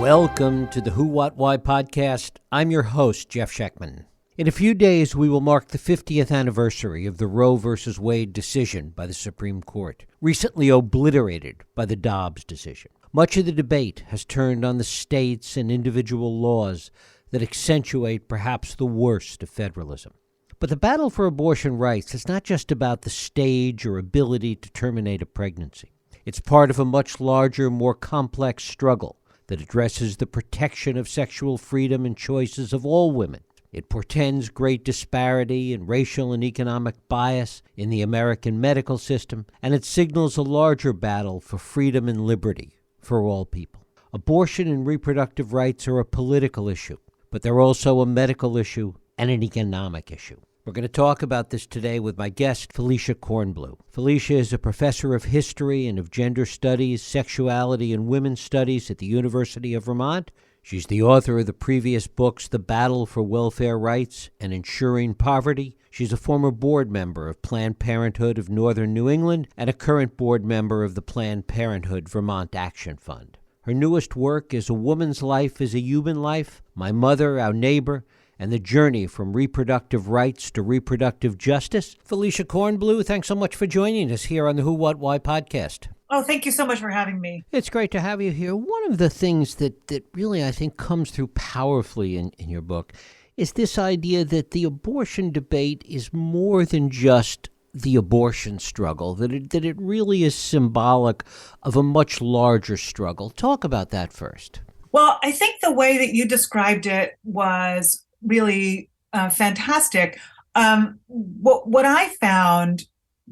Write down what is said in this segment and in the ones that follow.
Welcome to the Who, What, Why podcast. I'm your host, Jeff Schechtman. In a few days, we will mark the 50th anniversary of the Roe v. Wade decision by the Supreme Court, recently obliterated by the Dobbs decision. Much of the debate has turned on the states and individual laws that accentuate perhaps the worst of federalism. But the battle for abortion rights is not just about the stage or ability to terminate a pregnancy. It's part of a much larger, more complex struggle that addresses the protection of sexual freedom and choices of all women. It portends great disparity and racial and economic bias in the American medical system, and it signals a larger battle for freedom and liberty for all people. Abortion and reproductive rights are a political issue, but they're also a medical issue and an economic issue. We're going to talk about this today with my guest, Felicia Kornbluh. Felicia is a professor of history and of gender studies, sexuality, and women's studies at the University of Vermont. She's the author of the previous books, The Battle for Welfare Rights and Ensuring Poverty. She's a former board member of Planned Parenthood of Northern New England and a current board member of the Planned Parenthood Vermont Action Fund. Her newest work is A Woman's Life is a Human Life, My Mother, Our Neighbor, and the journey from reproductive rights to reproductive justice. Felicia Kornbluh, thanks so much for joining us here on the Who, What, Why podcast. Oh, thank you so much for having me. It's great to have you here. One of the things that really, I think, comes through powerfully in your book is this idea that the abortion debate is more than just the abortion struggle, that it really is symbolic of a much larger struggle. Talk about that first. Well, I think the way that you described it was really fantastic. What I found,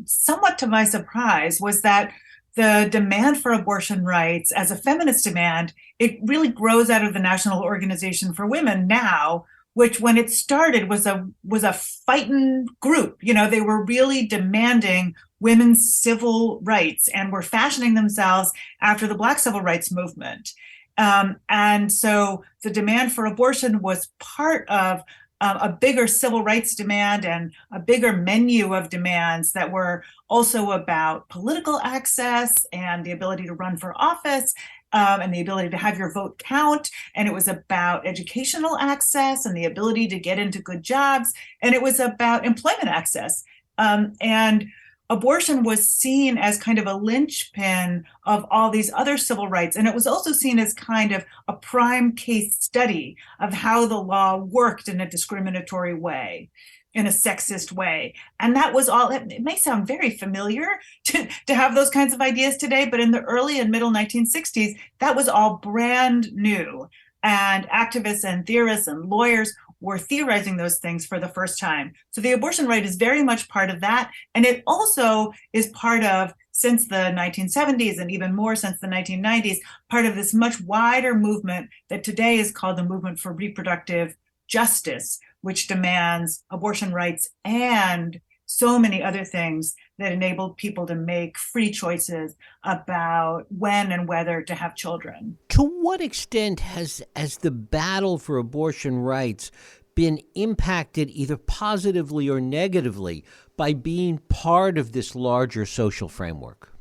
somewhat to my surprise, was that the demand for abortion rights as a feminist demand, it really grows out of the National Organization for Women now, which when it started was a fighting group. You know, they were really demanding women's civil rights and were fashioning themselves after the Black civil rights movement. And so the demand for abortion was part of a bigger civil rights demand and a bigger menu of demands that were also about political access and the ability to run for office and the ability to have your vote count. And it was about educational access and the ability to get into good jobs. And it was about employment access. And abortion was seen as kind of a linchpin of all these other civil rights. And it was also seen as kind of a prime case study of how the law worked in a discriminatory way, in a sexist way. And that was all. It may sound very familiar to have those kinds of ideas today, but in the early and middle 1960s, that was all brand new. And activists and theorists and lawyers were theorizing those things for the first time. So the abortion right is very much part of that. And it also is part of, since the 1970s and even more since the 1990s, part of this much wider movement that today is called the movement for reproductive justice, which demands abortion rights and so many other things that enable people to make free choices about when and whether to have children. To what extent has the battle for abortion rights been impacted either positively or negatively by being part of this larger social framework?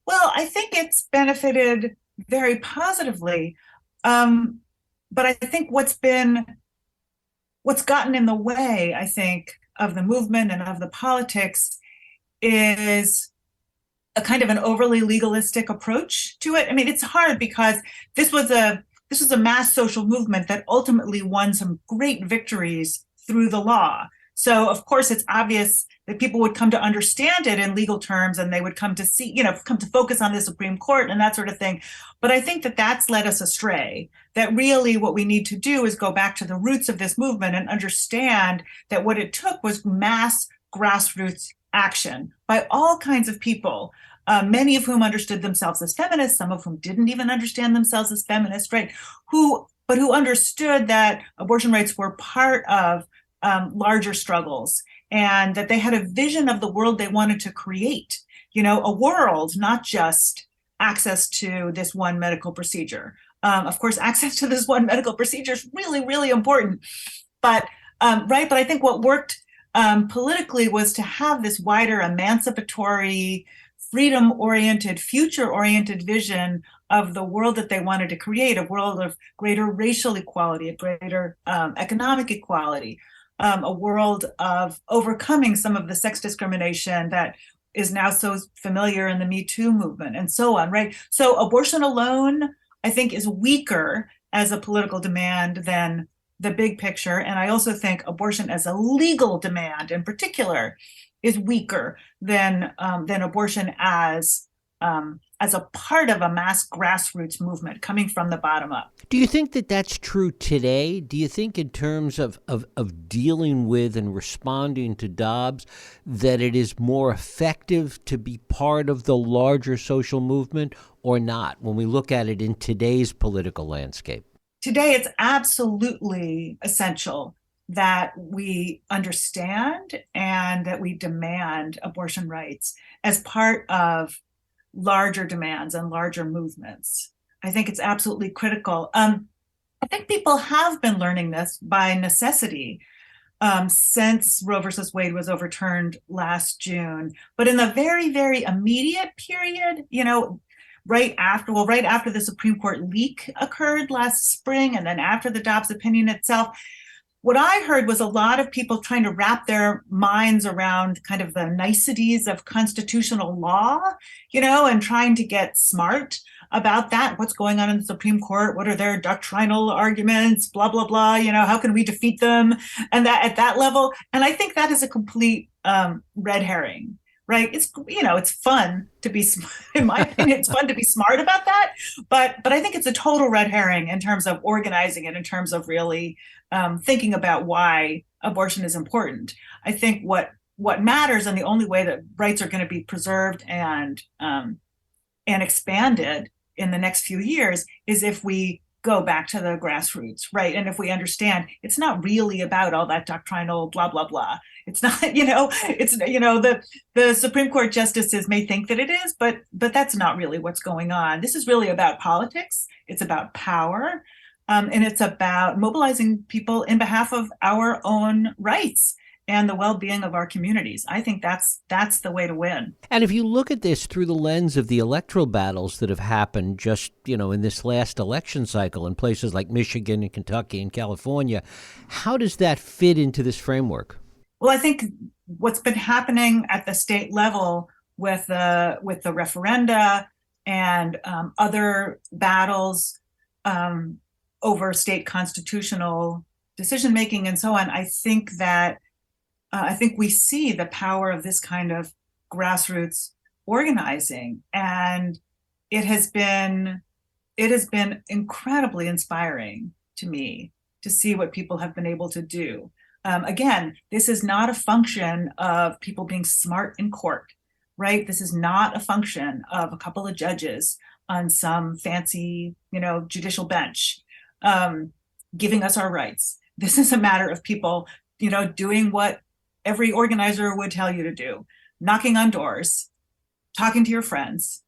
Well, I think it's benefited very positively. But I think what's gotten in the way, I think, of the movement and of the politics is a kind of an overly legalistic approach to it. I mean, it's hard because this was a mass social movement that ultimately won some great victories through the law. So, of course, it's obvious that people would come to understand it in legal terms and they would come to see, come to focus on the Supreme Court and that sort of thing. But I think that that's led us astray, that really what we need to do is go back to the roots of this movement and understand that what it took was mass grassroots action by all kinds of people, many of whom understood themselves as feminists, some of whom didn't even understand themselves as feminists, right? Who understood that abortion rights were part of larger struggles, and that they had a vision of the world they wanted to create, a world, not just access to this one medical procedure. Of course, access to this one medical procedure is really, really important. But I think what worked politically was to have this wider emancipatory freedom-oriented, future-oriented vision of the world that they wanted to create, a world of greater racial equality, a greater economic equality, a world of overcoming some of the sex discrimination that is now so familiar in the Me Too movement and so on, right? So abortion alone, I think, is weaker as a political demand than the big picture. And I also think abortion as a legal demand in particular is weaker than abortion as a part of a mass grassroots movement coming from the bottom up. Do you think that that's true today? Do you think in terms of dealing with and responding to Dobbs that it is more effective to be part of the larger social movement or not when we look at it in today's political landscape? Today, it's absolutely essential that we understand and that we demand abortion rights as part of larger demands and larger movements. I think it's absolutely critical. I think people have been learning this by necessity since Roe versus Wade was overturned last June. But in the very, very immediate period, right after the Supreme Court leak occurred last spring, and then after the Dobbs opinion itself, what I heard was a lot of people trying to wrap their minds around kind of the niceties of constitutional law, and trying to get smart about that. What's going on in the Supreme Court? What are their doctrinal arguments? Blah, blah, blah. How can we defeat them? And that at that level. And I think that is a complete red herring. Right. It's fun to be, in my opinion, it's fun to be smart about that. But I think it's a total red herring in terms of organizing it, in terms of really thinking about why abortion is important. I think what matters, and the only way that rights are going to be preserved and expanded in the next few years is if we go back to the grassroots, right? And if we understand it's not really about all that doctrinal blah, blah, blah. It's not, the Supreme Court justices may think that it is, but that's not really what's going on. This is really about politics. It's about power. And it's about mobilizing people in behalf of our own rights and the well-being of our communities. I think that's the way to win. And if you look at this through the lens of the electoral battles that have happened just, in this last election cycle in places like Michigan and Kentucky and California, how does that fit into this framework? Well, I think what's been happening at the state level with the referenda and other battles over state constitutional decision making and so on, I think we see the power of this kind of grassroots organizing, and it has been incredibly inspiring to me to see what people have been able to do. Again, this is not a function of people being smart in court, right? This is not a function of a couple of judges on some fancy, judicial bench giving us our rights. This is a matter of people, doing what every organizer would tell you to do: knocking on doors, talking to your friends,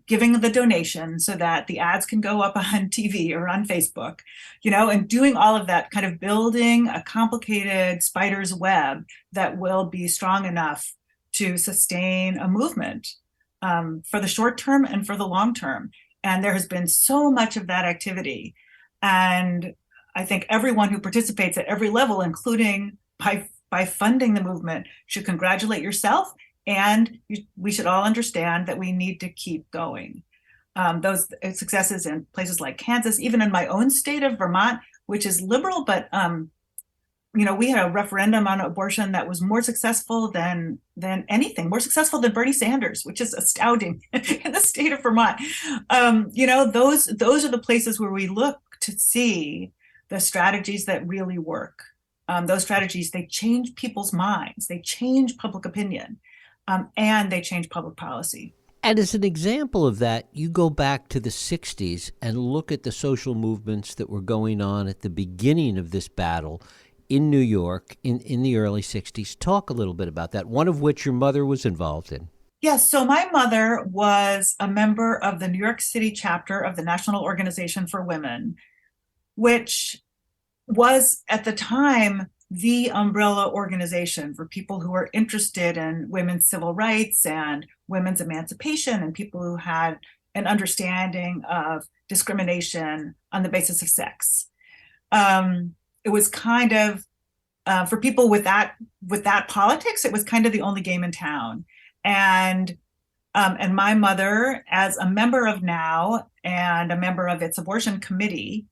giving the donation so that the ads can go up on TV or on Facebook, and doing all of that, kind of building a complicated spider's web that will be strong enough to sustain a movement for the short term and for the long term. And there has been so much of that activity. And I think everyone who participates at every level, including by funding the movement, should congratulate yourself. And we should all understand that we need to keep going. Those successes in places like Kansas, even in my own state of Vermont, which is liberal, but we had a referendum on abortion that was more successful than anything, more successful than Bernie Sanders, which is astounding in the state of Vermont. Those are the places where we look to see the strategies that really work. Those strategies, they change people's minds, they change public opinion, and they change public policy. And as an example of that, you go back to the 60s and look at the social movements that were going on at the beginning of this battle in New York in the early 60s. Talk a little bit about that, one of which your mother was involved in. Yes, so my mother was a member of the New York City chapter of the National Organization for Women, which was at the time the umbrella organization for people who are interested in women's civil rights and women's emancipation and people who had an understanding of discrimination on the basis of sex. It was kind of for people with that politics, it was kind of the only game in town. And my mother, as a member of NOW and a member of its abortion committee,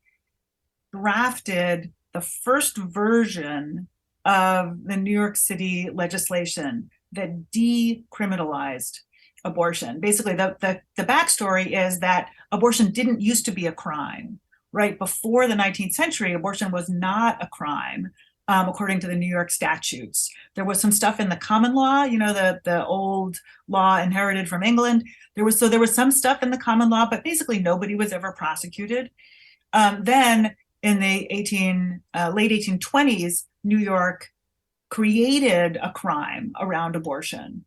drafted the first version of the New York City legislation that decriminalized abortion. Basically, the backstory is that abortion didn't used to be a crime, right? Before the 19th century, abortion was not a crime. According to the New York statutes, there was some stuff in the common law, the old law inherited from England. There was some stuff in the common law, but basically nobody was ever prosecuted. Then in the late 1820s, New York created a crime around abortion.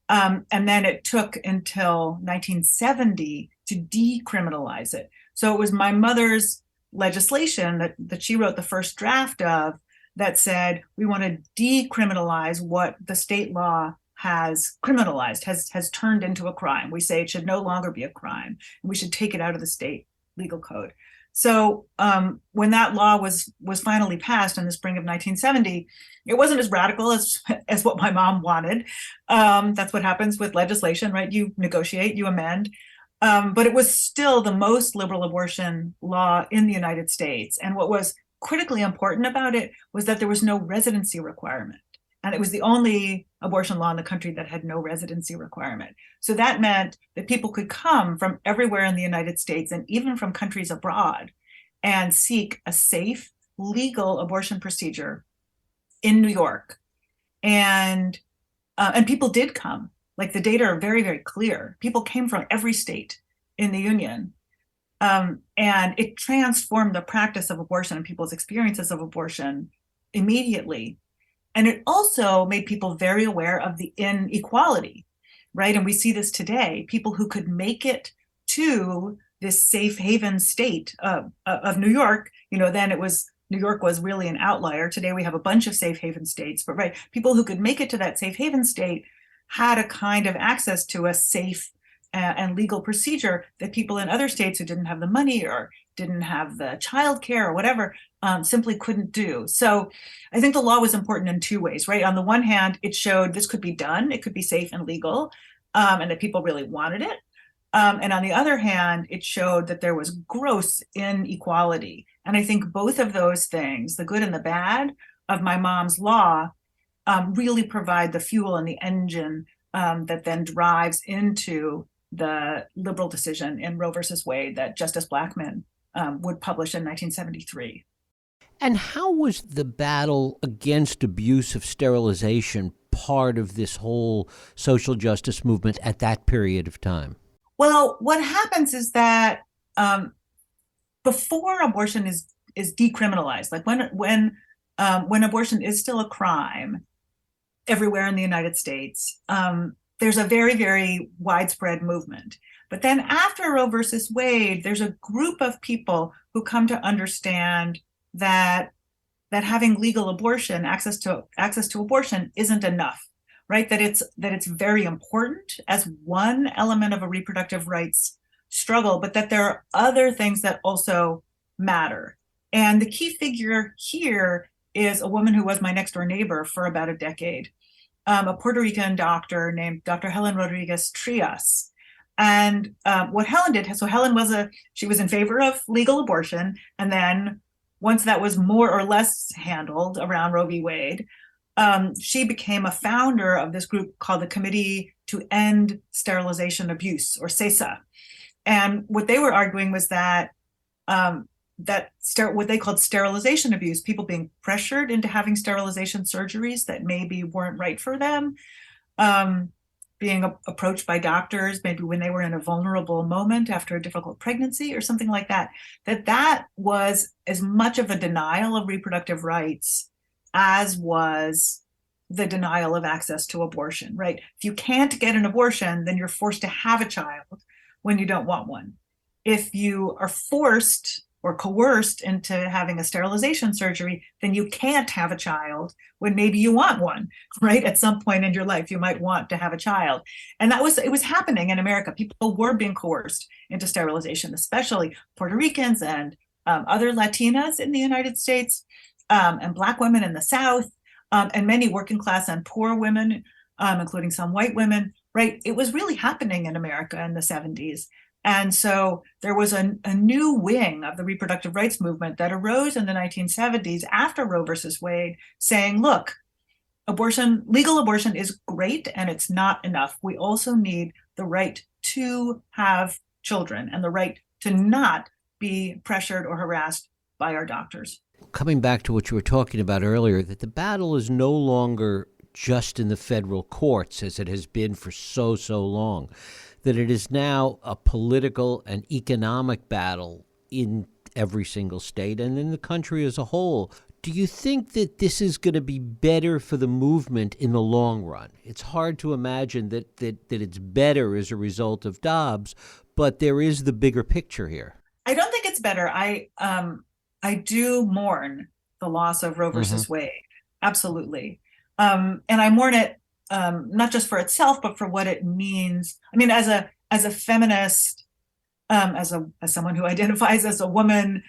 And then it took until 1970 to decriminalize it. So it was my mother's legislation that she wrote the first draft of that said, we want to decriminalize what the state law has criminalized, has turned into a crime. We say it should no longer be a crime. And we should take it out of the state legal code. So when that law was finally passed in the spring of 1970, it wasn't as radical as what my mom wanted. That's what happens with legislation, right? You negotiate, you amend. But it was still the most liberal abortion law in the United States. And what was critically important about it was that there was no residency requirement. And it was the only abortion law in the country that had no residency requirement. So that meant that people could come from everywhere in the United States and even from countries abroad and seek a safe, legal abortion procedure in New York. And people did come. Like, the data are very, very clear. People came from every state in the Union. And it transformed the practice of abortion and people's experiences of abortion immediately. And it also made people very aware of the inequality, right? And we see this today. People who could make it to this safe haven state of New York, then New York was really an outlier. Today we have a bunch of safe haven states, but right, people who could make it to that safe haven state had a kind of access to a safe and legal procedure that people in other states who didn't have the money or didn't have the childcare or whatever simply couldn't do. So I think the law was important in two ways, right? On the one hand, it showed this could be done, it could be safe and legal, and that people really wanted it. And on the other hand, it showed that there was gross inequality. And I think both of those things, the good and the bad of my mom's law, really provide the fuel and the engine that then drives into the liberal decision in Roe versus Wade that Justice Blackmun would publish in 1973. And how was the battle against abuse of sterilization part of this whole social justice movement at that period of time? Well, what happens is that before abortion is decriminalized, like when abortion is still a crime everywhere in the United States, there's a very, very widespread movement. But then after Roe versus Wade, there's a group of people who come to understand that having legal abortion, access to abortion, isn't enough, right? That it's very important as one element of a reproductive rights struggle, but that there are other things that also matter. And the key figure here is a woman who was my next door neighbor for about a decade. A Puerto Rican doctor named Dr. Helen Rodriguez Trias. And what Helen did, so Helen she was in favor of legal abortion. And then once that was more or less handled around Roe v. Wade, she became a founder of this group called the Committee to End Sterilization Abuse, or CESA. And what they were arguing was that what they called sterilization abuse, people being pressured into having sterilization surgeries that maybe weren't right for them, being approached by doctors, maybe when they were in a vulnerable moment after a difficult pregnancy or something like that, that was as much of a denial of reproductive rights as was the denial of access to abortion, right? If you can't get an abortion, then you're forced to have a child when you don't want one. If you are forced or coerced into having a sterilization surgery, then you can't have a child when maybe you want one, right? At some point in your life, you might want to have a child. And it was happening in America. People were being coerced into sterilization, especially Puerto Ricans and other Latinas in the United States, and Black women in the South, and many working class and poor women, including some white women, right? It was really happening in America in the 70s. And so there was a new wing of the reproductive rights movement that arose in the 1970s after Roe versus Wade, saying, look, legal abortion is great and it's not enough. We also need the right to have children and the right to not be pressured or harassed by our doctors. Coming back to what you were talking about earlier, that the battle is no longer just in the federal courts as it has been for so long, that it is now a political and economic battle in every single state and in the country as a whole. Do you think that this is going to be better for the movement in the long run? It's hard to imagine that it's better as a result of Dobbs, but there is the bigger picture here. I don't think it's better. I do mourn the loss of Roe versus Wade. Absolutely. And I mourn it not just for itself, but for what it means. I mean, as a feminist, as someone who identifies as a woman,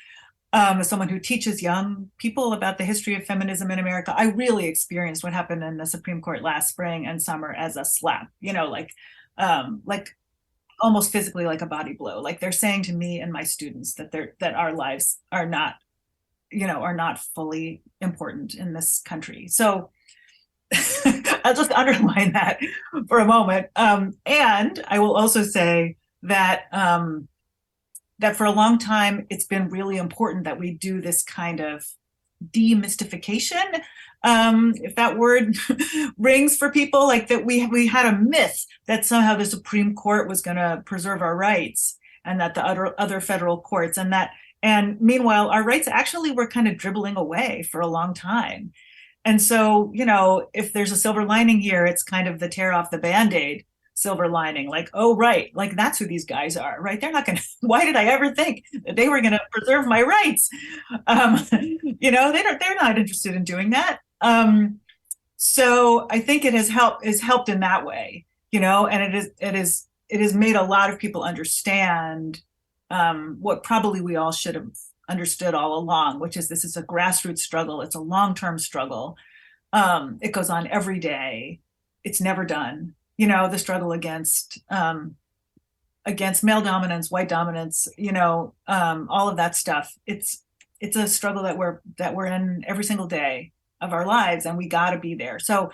as someone who teaches young people about the history of feminism in America, I really experienced what happened in the Supreme Court last spring and summer as a slap, like almost physically, like a body blow. Like they're saying to me and my students that our lives are not fully important in this country. So I'll just underline that for a moment. And I will also say that that for a long time, it's been really important that we do this kind of demystification, if that word rings for people, like that we had a myth that somehow the Supreme Court was going to preserve our rights and that the other federal courts and meanwhile, our rights actually were kind of dribbling away for a long time. And so, if there's a silver lining here, it's kind of the tear off the Band-Aid silver lining, like, oh, right, like that's who these guys are, right? They're not going to, why did I ever think that they were going to preserve my rights? They're not interested in doing that. So I think it has helped in that way, and it has made a lot of people understand what probably we all should have understood all along, which is this is a grassroots struggle. It's a long-term struggle. It goes on every day. It's never done. The struggle against male dominance, white dominance, all of that stuff. It's a struggle that we're in every single day of our lives, and we got to be there. So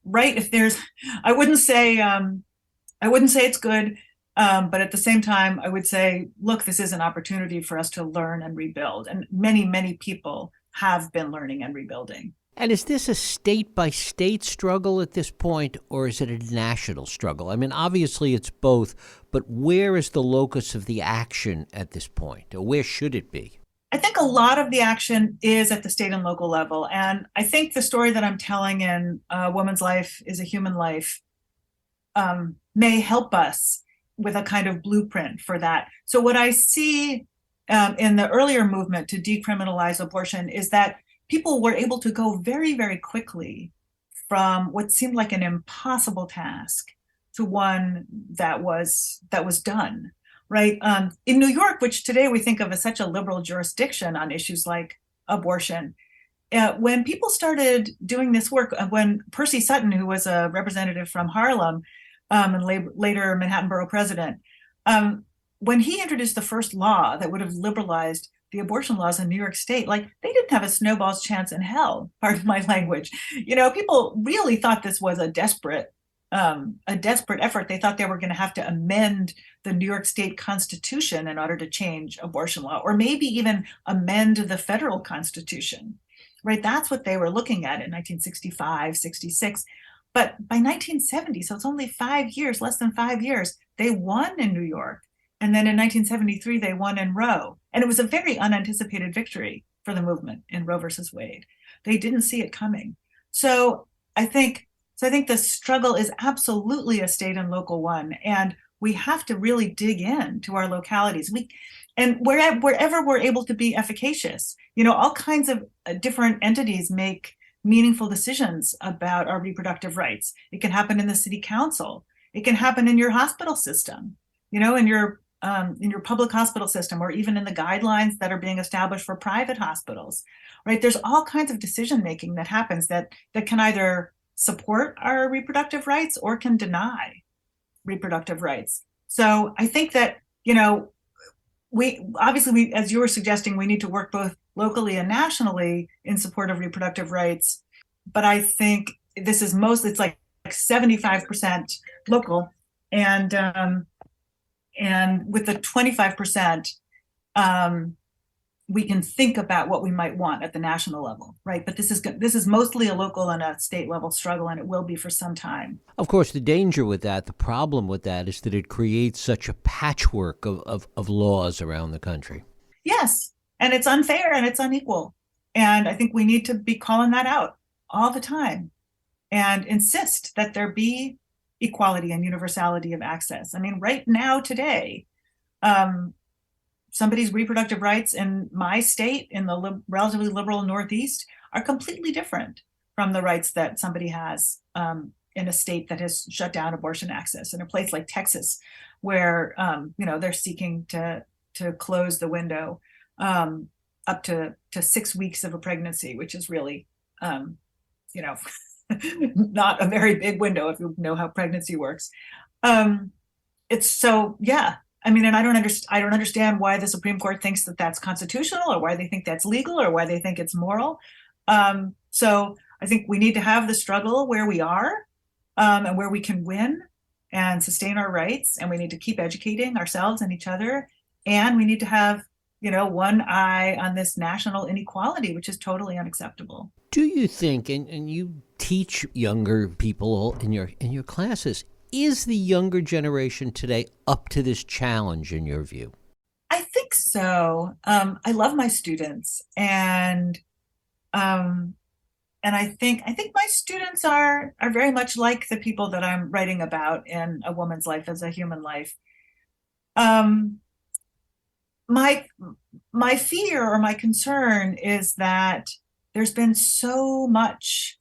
right, if there's, I wouldn't say it's good. But at the same time, I would say, look, this is an opportunity for us to learn and rebuild. And many, many people have been learning and rebuilding. And is this a state-by-state struggle at this point, or is it a national struggle? I mean, obviously it's both, but where is the locus of the action at this point, or where should it be? I think a lot of the action is at the state and local level. And I think the story that I'm telling in A Woman's Life is a Human Life may help us with a kind of blueprint for that. So what I see in the earlier movement to decriminalize abortion is that people were able to go very, very quickly from what seemed like an impossible task to one that was done, right? In New York, which today we think of as such a liberal jurisdiction on issues like abortion, when people started doing this work, when Percy Sutton, who was a representative from Harlem, and later Manhattan Borough president, when he introduced the first law that would have liberalized the abortion laws in New York State, like they didn't have a snowball's chance in hell, pardon my language. People really thought this was a desperate effort. They thought they were going to have to amend the New York State Constitution in order to change abortion law, or maybe even amend the federal Constitution, right? That's what they were looking at in 1965, 66. But by 1970, so it's only 5 years, less than 5 years, they won in New York. And then in 1973, they won in Roe. And it was a very unanticipated victory for the movement in Roe versus Wade. They didn't see it coming. So I think the struggle is absolutely a state and local one. And we have to really dig into our localities. And wherever we're able to be efficacious, all kinds of different entities make meaningful decisions about our reproductive rights. It can happen in the city council. It can happen in your hospital system, in your public hospital system, or even in the guidelines that are being established for private hospitals, right? There's all kinds of decision making that happens that can either support our reproductive rights or can deny reproductive rights. So I think that, we obviously, as you were suggesting, we need to work both locally and nationally in support of reproductive rights. But I think this is it's like 75% local, and with the 25%, we can think about what we might want at the national level, right? But this is mostly a local and a state level struggle, and it will be for some time. Of course, the danger with that, the problem with that, is that it creates such a patchwork of laws around the country. Yes, and it's unfair and it's unequal. And I think we need to be calling that out all the time and insist that there be equality and universality of access. I mean, right now, today, somebody's reproductive rights in my state, in the relatively liberal Northeast, are completely different from the rights that somebody has in a state that has shut down abortion access. In a place like Texas, where they're seeking to close the window up to 6 weeks of a pregnancy, which is really, not a very big window if you know how pregnancy works. It's so, yeah. I mean, and I don't understand why the Supreme Court thinks that that's constitutional, or why they think that's legal, or why they think it's moral. So I think we need to have the struggle where we are, and where we can win and sustain our rights. And we need to keep educating ourselves and each other. And we need to have, one eye on this national inequality, which is totally unacceptable. Do you think, and you teach younger people in your classes, is the younger generation today up to this challenge in your view? I think so. I love my students, and I think my students are very much like the people that I'm writing about in A Woman's Life as a Human Life. My fear or my concern is that there's been so much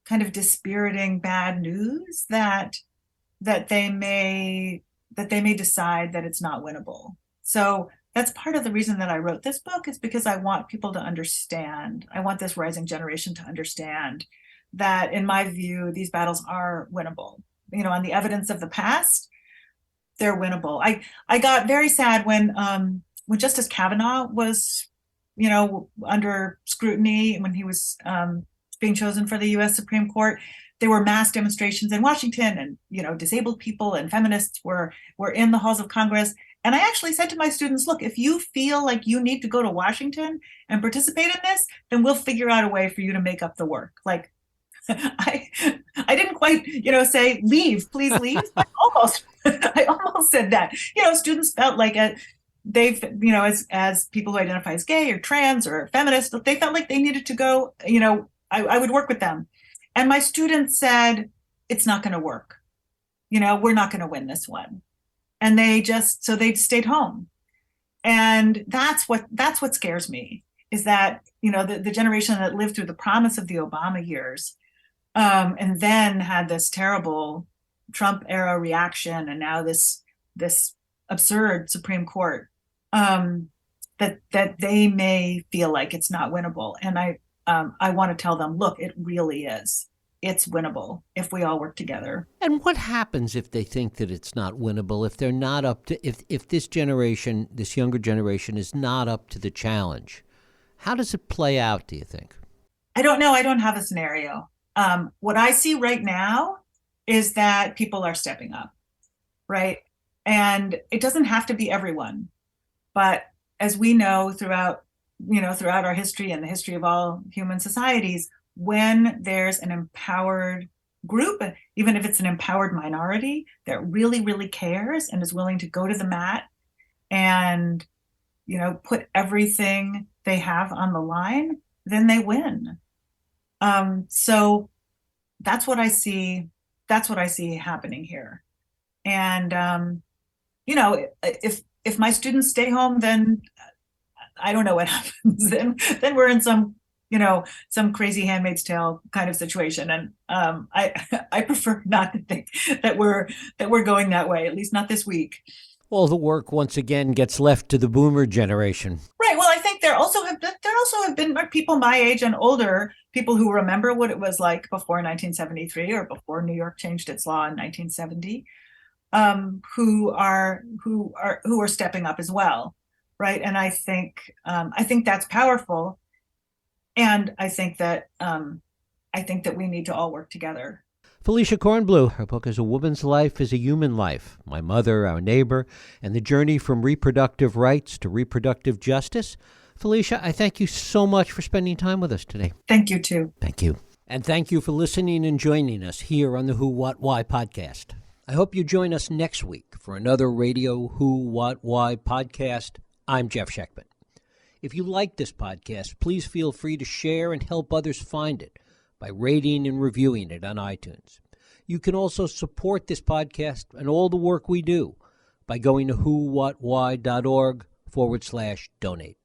kind of dispiriting bad news that they may decide that it's not winnable. So that's part of the reason that I wrote this book, is because I want people to understand. I want this rising generation to understand that, in my view, these battles are winnable. On the evidence of the past, they're winnable. I got very sad when Justice Kavanaugh was, under scrutiny when he was being chosen for the U.S. Supreme Court. There were mass demonstrations in Washington, and disabled people and feminists were in the halls of Congress. And I actually said to my students, look, if you feel like you need to go to Washington and participate in this, then we'll figure out a way for you to make up the work. Like, I didn't quite, say leave, please leave. I almost said that. Students felt like as people who identify as gay or trans or feminist, they felt like they needed to go. I would work with them. And my students said, it's not going to work. We're not going to win this one. And they stayed home. And that's what scares me, is that, the generation that lived through the promise of the Obama years, and then had this terrible Trump era reaction, and now this absurd Supreme Court, that they may feel like it's not winnable. And I want to tell them, look, it really is. It's winnable if we all work together. And what happens if they think that it's not winnable, if they're not up to, if this generation, this younger generation, is not up to the challenge? How does it play out, do you think? I don't know. I don't have a scenario. What I see right now is that people are stepping up, right? And it doesn't have to be everyone. But as we know throughout our history and the history of all human societies, when there's an empowered group, even if it's an empowered minority that really, really cares and is willing to go to the mat and, put everything they have on the line, then they win. So that's what I see. That's what I see happening here. And if my students stay home, then I don't know what happens. Then we're in some crazy Handmaid's Tale kind of situation. And I prefer not to think that we're going that way, at least not this week. All the work once again gets left to the boomer generation. Right. Well, I think there also have been people my age and older, people who remember what it was like before 1973 or before New York changed its law in 1970, who are stepping up as well. Right. And I think that's powerful. And I think that we need to all work together. Felicia Kornbluh, her book is A Woman's Life is a Human Life, My Mother, Our Neighbor, and the Journey from Reproductive Rights to Reproductive Justice. Felicia, I thank you so much for spending time with us today. Thank you, too. Thank you. And thank you for listening and joining us here on the Who, What, Why podcast. I hope you join us next week for another Radio Who, What, Why podcast. I'm Jeff Sheckman. If you like this podcast, please feel free to share and help others find it by rating and reviewing it on iTunes. You can also support this podcast and all the work we do by going to whowhatwhy.org/donate.